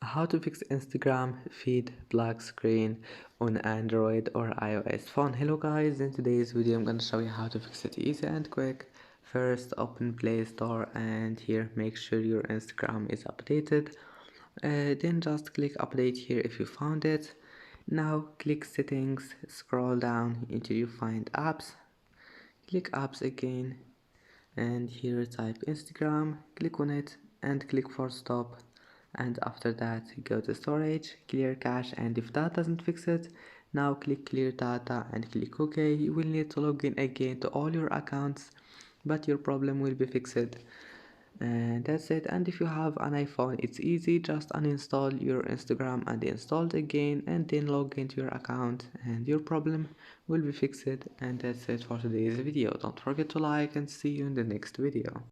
How to fix Instagram feed black screen on Android or iOS phone. Hello guys, in today's video I'm gonna show you how to fix it easy and quick. First, open Play Store and here make sure your Instagram is updated. Then just click update here if you found it. Now click settings, scroll down until you find apps. Click apps again and here type Instagram, click on it and click for stop, and after that go to storage, clear cache, and if that doesn't fix it, now click clear data and click OK. You will need to log in again to all your accounts, but your problem will be fixed. And that's it. And if you have an iPhone, it's easy, just uninstall your Instagram and install it again and then log into your account and your problem will be fixed. And that's it for today's video. Don't forget to like and see you in the next video.